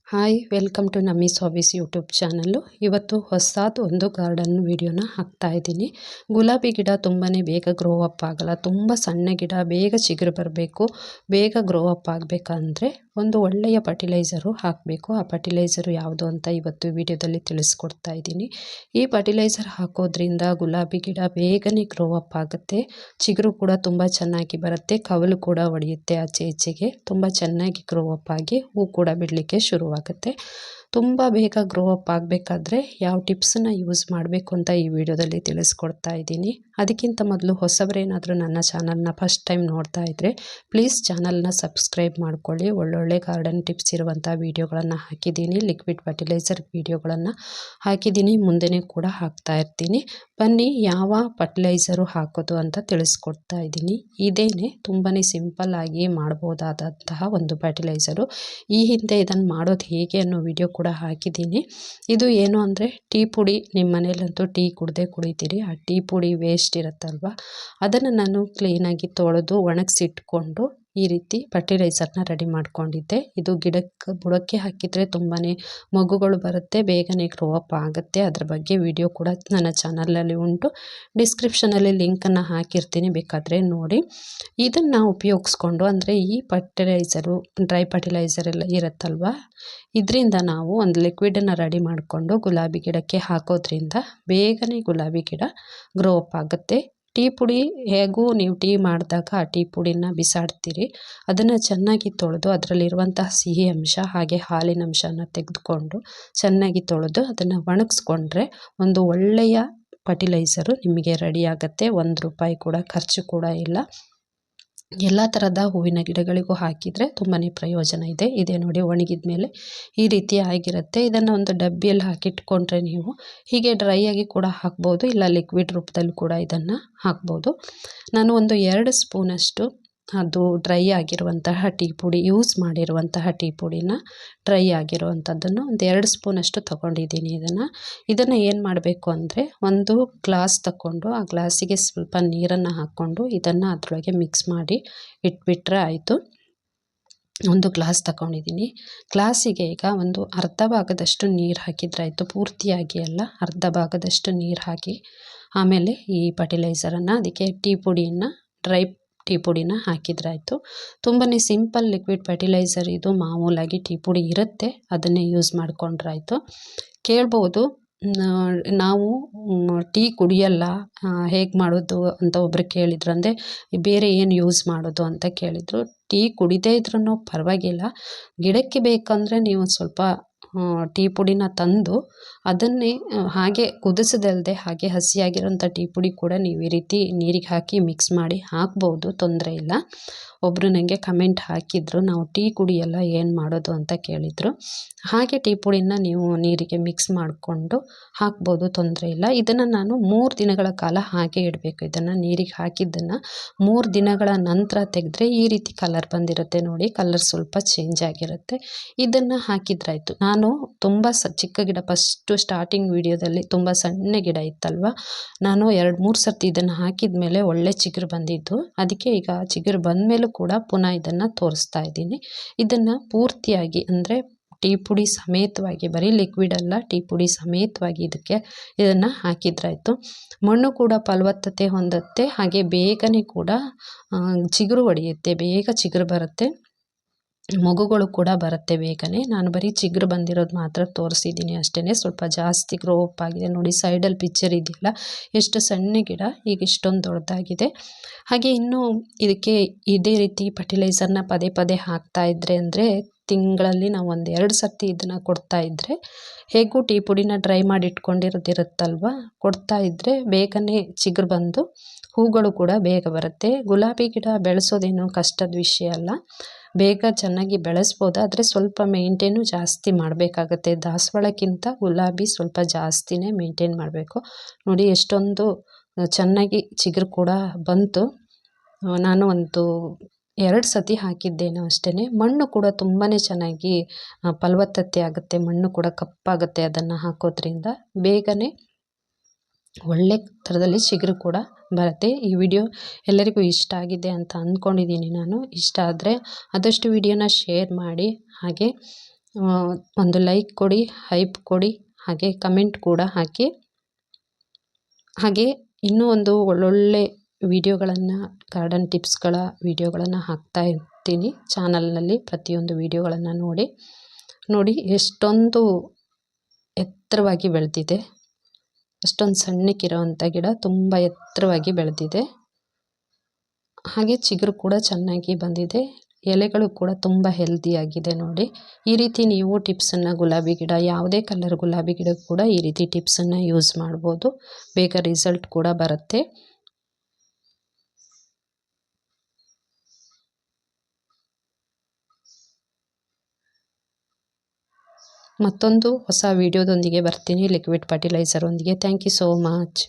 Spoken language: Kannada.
ಹಾಯ್ ವೆಲ್ಕಮ್ ಟು ನಮ್ಮೀಸ್ ಹಾಬೀಸ್ ಯೂಟ್ಯೂಬ್ ಚಾನಲ್ಲು. ಇವತ್ತು ಹೊಸದು ಒಂದು ಗಾರ್ಡನ್ ವಿಡಿಯೋನ ಹಾಕ್ತಾ ಇದ್ದೀನಿ. ಗುಲಾಬಿ ಗಿಡ ತುಂಬಾ ಬೇಗ ಗ್ರೋ ಅಪ್ ಆಗಲ್ಲ, ತುಂಬ ಸಣ್ಣ ಗಿಡ, ಬೇಗ ಚಿಗುರು ಬರಬೇಕು, ಬೇಗ ಗ್ರೋ ಅಪ್ ಆಗಬೇಕಂದ್ರೆ ಒಂದು ಒಳ್ಳೆಯ ಫರ್ಟಿಲೈಸರು ಹಾಕಬೇಕು. ಆ ಫರ್ಟಿಲೈಸರು ಯಾವುದು ಅಂತ ಇವತ್ತು ವಿಡಿಯೋದಲ್ಲಿ ತಿಳಿಸ್ಕೊಡ್ತಾ ಇದ್ದೀನಿ. ಈ ಫರ್ಟಿಲೈಸರ್ ಹಾಕೋದ್ರಿಂದ ಗುಲಾಬಿ ಗಿಡ ಬೇಗನೆ ಗ್ರೋ ಅಪ್ ಆಗುತ್ತೆ, ಚಿಗುರು ಕೂಡ ತುಂಬ ಚೆನ್ನಾಗಿ ಬರುತ್ತೆ, ಕವಲು ಕೂಡ ಒಡೆಯುತ್ತೆ, ಆಚೆ ಈಚೆಗೆ ತುಂಬ ಚೆನ್ನಾಗಿ ಗ್ರೋ ಅಪ್ ಆಗಿ ಹೂ ಕೂಡ ಬಿಡಲಿಕ್ಕೆ ಶುರುವಾಗುತ್ತೆ. ತುಂಬ ಬೇಗ ಗ್ರೋ ಅಪ್ ಆಗಬೇಕಾದ್ರೆ ಯಾವ ಟಿಪ್ಸನ್ನು ಯೂಸ್ ಮಾಡಬೇಕು ಅಂತ ಈ ವಿಡಿಯೋದಲ್ಲಿ ತಿಳಿಸ್ಕೊಡ್ತಾ ಇದ್ದೀನಿ. ಅದಕ್ಕಿಂತ ಮೊದಲು ಹೊಸಬರೇನಾದರೂ ನನ್ನ ಚಾನಲ್ನ ಫಸ್ಟ್ ಟೈಮ್ ನೋಡ್ತಾ ಇದ್ದರೆ ಪ್ಲೀಸ್ ಚಾನಲ್ನ ಸಬ್ಸ್ಕ್ರೈಬ್ ಮಾಡ್ಕೊಳ್ಳಿ. ಒಳ್ಳೊಳ್ಳೆ ಗಾರ್ಡನ್ ಟಿಪ್ಸ್ ಇರುವಂಥ ವೀಡಿಯೋಗಳನ್ನು ಹಾಕಿದ್ದೀನಿ, ಲಿಕ್ವಿಡ್ ಫರ್ಟಿಲೈಸರ್ ವೀಡಿಯೋಗಳನ್ನು ಹಾಕಿದ್ದೀನಿ, ಮುಂದೆನೇ ಕೂಡ ಹಾಕ್ತಾ ಇರ್ತೀನಿ. ಬನ್ನಿ ಯಾವ ಫರ್ಟಿಲೈಸರು ಹಾಕೋದು ಅಂತ ತಿಳಿಸ್ಕೊಡ್ತಾ ಇದ್ದೀನಿ. ಇದೇನೆ ತುಂಬಾ ಸಿಂಪಲ್ ಆಗಿ ಮಾಡ್ಬೋದಾದಂತಹ ಒಂದು ಫರ್ಟಿಲೈಸರು. ಈ ಹಿಂದೆ ಇದನ್ನು ಮಾಡೋದು ಹೇಗೆ ಅನ್ನೋ ವಿಡಿಯೋ ಕೂಡ ಹಾಕಿದ್ದೀನಿ. ಇದು ಏನು ಅಂದರೆ ಟೀ ಪುಡಿ, ನಿಮ್ಮ ಮನೇಲಂತೂ ಟೀ ಕುಡಿತೀರಿ, ಆ ಟೀ ಪುಡಿ ವೇಸ್ಟ್ ಇರುತ್ತಲ್ವ, ಅದನ್ನು ನಾನು ಕ್ಲೀನಾಗಿ ತೊಳೆದು ಒಣಗಿಸಿಟ್ಕೊಂಡು ಈ ರೀತಿ ಫರ್ಟಿಲೈಸರ್ನ ರೆಡಿ ಮಾಡ್ಕೊಂಡಿದ್ದೆ. ಇದು ಬುಡಕ್ಕೆ ಹಾಕಿದರೆ ತುಂಬಾ ಮಗುಗಳು ಬರುತ್ತೆ, ಬೇಗನೆ ಗ್ರೋ ಅಪ್ ಆಗುತ್ತೆ. ಅದ್ರ ಬಗ್ಗೆ ವಿಡಿಯೋ ಕೂಡ ನನ್ನ ಚಾನಲಲ್ಲಿ ಉಂಟು, ಡಿಸ್ಕ್ರಿಪ್ಷನಲ್ಲಿ ಲಿಂಕನ್ನು ಹಾಕಿರ್ತೀನಿ, ಬೇಕಾದರೆ ನೋಡಿ. ಇದನ್ನು ಉಪಯೋಗಿಸ್ಕೊಂಡು ಅಂದರೆ ಈ ಫರ್ಟಿಲೈಸರು, ಡ್ರೈ ಫರ್ಟಿಲೈಸರ್ ಎಲ್ಲ ಇರುತ್ತಲ್ವ, ಇದರಿಂದ ನಾವು ಒಂದು ಲಿಕ್ವಿಡನ್ನು ರೆಡಿ ಮಾಡಿಕೊಂಡು ಗುಲಾಬಿ ಗಿಡಕ್ಕೆ ಹಾಕೋದ್ರಿಂದ ಬೇಗನೆ ಗುಲಾಬಿ ಗಿಡ ಗ್ರೋ ಅಪ್ ಆಗುತ್ತೆ. ಟೀ ಪುಡಿ ಹೇಗೂ ನೀವು ಟೀ ಮಾಡಿದಾಗ ಆ ಟೀ ಪುಡಿನ ಬಿಸಾಡ್ತೀರಿ, ಅದನ್ನು ಚೆನ್ನಾಗಿ ತೊಳೆದು ಅದರಲ್ಲಿರುವಂತಹ ಸಿಹಿ ಅಂಶ ಹಾಗೆ ಹಾಲಿನ ಅಂಶನ ತೆಗೆದುಕೊಂಡು ಚೆನ್ನಾಗಿ ತೊಳೆದು ಅದನ್ನು ಒಣಗಿಸ್ಕೊಂಡ್ರೆ ಒಂದು ಒಳ್ಳೆಯ ಫರ್ಟಿಲೈಸರು ನಿಮಗೆ ರೆಡಿ ಆಗುತ್ತೆ. ₹1 ಕೂಡ ಖರ್ಚು ಕೂಡ ಇಲ್ಲ. ಎಲ್ಲ ಥರದ ಹೂವಿನ ಗಿಡಗಳಿಗೂ ಹಾಕಿದರೆ ತುಂಬಾ ಪ್ರಯೋಜನ ಇದೆ. ಇದೇ ನೋಡಿ, ಒಣಗಿದ ಮೇಲೆ ಈ ರೀತಿ ಆಗಿರುತ್ತೆ. ಇದನ್ನು ಒಂದು ಡಬ್ಬಿಯಲ್ಲಿ ಹಾಕಿಟ್ಕೊಂಡ್ರೆ ನೀವು ಹೀಗೆ ಡ್ರೈ ಆಗಿ ಕೂಡ ಹಾಕ್ಬೋದು, ಇಲ್ಲ ಲಿಕ್ವಿಡ್ ರೂಪದಲ್ಲಿ ಕೂಡ ಇದನ್ನು ಹಾಕ್ಬೋದು. ನಾನು ಒಂದು 2 ಸ್ಪೂನಷ್ಟು ಅದು ಡ್ರೈ ಆಗಿರುವಂತಹ ಟೀ ಪುಡಿ, ಯೂಸ್ ಮಾಡಿರುವಂತಹ ಟೀ ಪುಡಿನ, ಡ್ರೈ ಆಗಿರುವಂಥದ್ದನ್ನು ಒಂದು 2 ಸ್ಪೂನಷ್ಟು ತೊಗೊಂಡಿದ್ದೀನಿ. ಇದನ್ನು ಏನು ಮಾಡಬೇಕು ಅಂದರೆ ಒಂದು ಗ್ಲಾಸ್ ತಗೊಂಡು ಆ ಗ್ಲಾಸಿಗೆ ಸ್ವಲ್ಪ ನೀರನ್ನು ಹಾಕ್ಕೊಂಡು ಇದನ್ನು ಅದರೊಳಗೆ ಮಿಕ್ಸ್ ಮಾಡಿ ಇಟ್ಬಿಟ್ರೆ ಆಯಿತು. ಒಂದು ಗ್ಲಾಸ್ ತಗೊಂಡಿದ್ದೀನಿ. ಗ್ಲಾಸಿಗೆ ಈಗ ಒಂದು ಅರ್ಧ ಭಾಗದಷ್ಟು ನೀರು ಹಾಕಿದ್ರಾಯಿತು, ಪೂರ್ತಿಯಾಗಿ ಅಲ್ಲ, ಅರ್ಧ ಭಾಗದಷ್ಟು ನೀರು ಹಾಕಿ ಆಮೇಲೆ ಈ ಫರ್ಟಿಲೈಸರನ್ನು, ಅದಕ್ಕೆ ಟೀ ಪುಡಿಯನ್ನು, ಡ್ರೈ ಟೀ ಪುಡಿನ ಹಾಕಿದ್ರಾಯಿತು. ತುಂಬಾ ಸಿಂಪಲ್ ಲಿಕ್ವಿಡ್ ಫರ್ಟಿಲೈಸರ್ ಇದು. ಮಾಮೂಲಾಗಿ ಟೀ ಪುಡಿ ಇರುತ್ತೆ, ಅದನ್ನೇ ಯೂಸ್ ಮಾಡಿಕೊಂಡ್ರಾಯಿತು. ಕೇಳ್ಬೋದು, ನಾವು ಟೀ ಕುಡಿಯಲ್ಲ, ಹೇಗೆ ಮಾಡೋದು ಅಂತ ಒಬ್ಬರು ಕೇಳಿದ್ರು. ಅಂದರೆ ಬೇರೆ ಏನು ಯೂಸ್ ಮಾಡೋದು ಅಂತ ಕೇಳಿದರು. ಟೀ ಕುಡಿದೇ ಇದ್ರೂ ಪರವಾಗಿಲ್ಲ, ಗಿಡಕ್ಕೆ ಬೇಕಂದರೆ ನೀವು ಸ್ವಲ್ಪ ಟೀ ಪುಡಿನ ತಂದು ಅದನ್ನೇ ಹಾಗೆ ಕುದಿಸದಲ್ಲದೆ ಹಾಗೆ ಹಸಿಯಾಗಿರೋಂಥ ಟೀ ಪುಡಿ ಕೂಡ ನೀವು ಈ ರೀತಿ ನೀರಿಗೆ ಹಾಕಿ ಮಿಕ್ಸ್ ಮಾಡಿ ಹಾಕ್ಬೋದು, ತೊಂದರೆ ಇಲ್ಲ. ಒಬ್ಬರು ನನಗೆ ಕಮೆಂಟ್ ಹಾಕಿದ್ರು, ನಾವು ಟೀ ಕುಡಿಯಲ್ಲ ಏನು ಮಾಡೋದು ಅಂತ ಕೇಳಿದರು. ಹಾಗೆ ಟೀ ಪುಡಿನ ನೀವು ನೀರಿಗೆ ಮಿಕ್ಸ್ ಮಾಡಿಕೊಂಡು ಹಾಕ್ಬೋದು, ತೊಂದರೆ ಇಲ್ಲ. ಇದನ್ನು ನಾನು 3 ದಿನಗಳ ಕಾಲ ಹಾಗೆ ಇಡಬೇಕು. ಇದನ್ನು ನೀರಿಗೆ ಹಾಕಿದ್ದನ್ನು 3 ದಿನಗಳ ನಂತರ ತೆಗೆದ್ರೆ ಈ ರೀತಿ ಕಲರ್ ಬಂದಿರುತ್ತೆ ನೋಡಿ, ಕಲರ್ ಸ್ವಲ್ಪ ಚೇಂಜ್ ಆಗಿರುತ್ತೆ. ಇದನ್ನು ಹಾಕಿದ್ರಾಯಿತು. ನಾನು ತುಂಬ ಚಿಕ್ಕ ಗಿಡ, ಫಸ್ಟು ಸ್ಟಾರ್ಟಿಂಗ್ ವಿಡಿಯೋದಲ್ಲಿ ತುಂಬ ಸಣ್ಣ ಗಿಡ ಇತ್ತಲ್ವ, ನಾನು 2-3 ಸರ್ತಿ ಇದನ್ನು ಹಾಕಿದ ಮೇಲೆ ಒಳ್ಳೆ ಚಿಗುರು ಬಂದಿದ್ದು. ಅದಕ್ಕೆ ಈಗ ಚಿಗುರು ಬಂದ ಮೇಲೂ ಕೂಡ ಪುನಃ ಇದನ್ನು ತೋರಿಸ್ತಾ ಇದ್ದೀನಿ. ಇದನ್ನು ಪೂರ್ತಿಯಾಗಿ ಅಂದರೆ ಟೀ ಪುಡಿ ಸಮೇತವಾಗಿ, ಬರೀ ಲಿಕ್ವಿಡ್ ಅಲ್ಲ, ಟೀ ಪುಡಿ ಸಮೇತವಾಗಿ ಇದನ್ನು ಹಾಕಿದ್ರಾಯಿತು. ಮಣ್ಣು ಕೂಡ ಫಲವತ್ತತೆ ಹೊಂದುತ್ತೆ, ಹಾಗೆ ಬೇಗನೆ ಕೂಡ ಚಿಗುರು ಒಡೆಯುತ್ತೆ, ಬೇಗ ಚಿಗುರು ಬರುತ್ತೆ, ಮಗುಗಳು ಕೂಡ ಬರುತ್ತೆ ಬೇಗನೆ. ನಾನು ಬರೀ ಚಿಗುರು ಬಂದಿರೋದು ಮಾತ್ರ ತೋರಿಸಿದ್ದೀನಿ ಅಷ್ಟೇ. ಸ್ವಲ್ಪ ಜಾಸ್ತಿ ಗ್ರೋ ಅಪ್ ಆಗಿದೆ ನೋಡಿ, ಸೈಡಲ್ಲಿ ಪಿಕ್ಚರ್ ಇದೆಯಲ್ಲ, ಎಷ್ಟು ಸಣ್ಣ ಗಿಡ ಈಗ ಇಷ್ಟೊಂದು ದೊಡ್ಡದಾಗಿದೆ. ಹಾಗೆ ಇನ್ನೂ ಇದಕ್ಕೆ ಇದೇ ರೀತಿ ಫರ್ಟಿಲೈಸರ್ನ ಪದೇ ಪದೇ ಹಾಕ್ತಾ ಇದ್ದರೆ, ಅಂದರೆ ತಿಂಗಳಲ್ಲಿ ನಾವು 1-2 ಸರ್ತಿ ಇದನ್ನು ಕೊಡ್ತಾ ಇದ್ದರೆ, ಹೇಗೂ ಟೀ ಪುಡಿನ ಡ್ರೈ ಮಾಡಿ ಇಟ್ಕೊಂಡಿರೋದಿರುತ್ತಲ್ವ, ಕೊಡ್ತಾ ಇದ್ದರೆ ಬೇಗನೆ ಚಿಗುರು ಬಂದು ಹೂಗಳು ಕೂಡ ಬೇಗ ಬರುತ್ತೆ. ಗುಲಾಬಿ ಗಿಡ ಬೆಳೆಸೋದೇನು ಕಷ್ಟದ ವಿಷಯ ಅಲ್ಲ, ಬೇಗ ಚೆನ್ನಾಗಿ ಬೆಳೆಸ್ಬೋದು, ಆದರೆ ಸ್ವಲ್ಪ ಮೇಂಟೈನು ಜಾಸ್ತಿ ಮಾಡಬೇಕಾಗತ್ತೆ. ದಾಸವಾಳಕ್ಕಿಂತ ಗುಲಾಬಿ ಸ್ವಲ್ಪ ಜಾಸ್ತಿನೇ ಮೇಂಟೈನ್ ಮಾಡಬೇಕು. ನೋಡಿ ಎಷ್ಟೊಂದು ಚೆನ್ನಾಗಿ ಚಿಗುರು ಕೂಡ ಬಂತು. ನಾನು ಒಂದು 2 ಸತಿ ಹಾಕಿದ್ದೇನೆ ಅಷ್ಟೇ. ಮಣ್ಣು ಕೂಡ ತುಂಬಾ ಚೆನ್ನಾಗಿ ಫಲವತ್ತತೆ ಆಗುತ್ತೆ, ಮಣ್ಣು ಕೂಡ ಕಪ್ಪಾಗುತ್ತೆ ಅದನ್ನು ಹಾಕೋದ್ರಿಂದ, ಬೇಗನೆ ಒಳ್ಳೆ ಥರದಲ್ಲಿ ಚಿಗುರು ಕೂಡ ಬರುತ್ತೆ. ಈ ವಿಡಿಯೋ ಎಲ್ಲರಿಗೂ ಇಷ್ಟ ಆಗಿದೆ ಅಂತ ಅಂದ್ಕೊಂಡಿದ್ದೀನಿ ನಾನು. ಇಷ್ಟ ಆದರೆ ಆದಷ್ಟು ವಿಡಿಯೋನ ಶೇರ್ ಮಾಡಿ, ಹಾಗೆ ಒಂದು ಲೈಕ್ ಕೊಡಿ, ಹೈಪ್ ಕೊಡಿ, ಹಾಗೆ ಕಮೆಂಟ್ ಕೂಡ ಹಾಕಿ. ಹಾಗೆ ಇನ್ನೂ ಒಂದು ಒಳ್ಳೊಳ್ಳೆ ವಿಡಿಯೋಗಳನ್ನು, ಗಾರ್ಡನ್ ಟಿಪ್ಸ್ಗಳ ವಿಡಿಯೋಗಳನ್ನು ಹಾಕ್ತಾ ಇರ್ತೀನಿ ಚಾನಲ್ನಲ್ಲಿ. ಪ್ರತಿಯೊಂದು ವಿಡಿಯೋಗಳನ್ನು ನೋಡಿ ಎಷ್ಟೊಂದು ಎತ್ತರವಾಗಿ ಬೆಳೆದಿದೆ. ಅಷ್ಟೊಂದು ಸಣ್ಣಕ್ಕಿರೋವಂಥ ಗಿಡ ತುಂಬ ಎತ್ತರವಾಗಿ ಬೆಳೆದಿದೆ. ಹಾಗೆ ಚಿಗುರು ಕೂಡ ಚೆನ್ನಾಗಿ ಬಂದಿದೆ. ಎಲೆಗಳು ಕೂಡ ತುಂಬ ಹೆಲ್ದಿಯಾಗಿದೆ ನೋಡಿ. ಈ ರೀತಿ ನೀವು ಟಿಪ್ಸನ್ನು, ಗುಲಾಬಿ ಗಿಡ, ಯಾವುದೇ ಕಲರ್ ಗುಲಾಬಿ ಗಿಡ ಕೂಡ ಈ ರೀತಿ ಟಿಪ್ಸನ್ನು ಯೂಸ್ ಮಾಡ್ಬೋದು. ಬೇಗ ರಿಸಲ್ಟ್ ಕೂಡ ಬರುತ್ತೆ. ಮತ್ತೊಂದು ಹೊಸ ವಿಡಿಯೋದೊಂದಿಗೆ ಬರ್ತೀನಿ, ಲಿಕ್ವಿಡ್ ಫರ್ಟಿಲೈಸರ್ ಒಂದಿಗೆ. Thank you so much.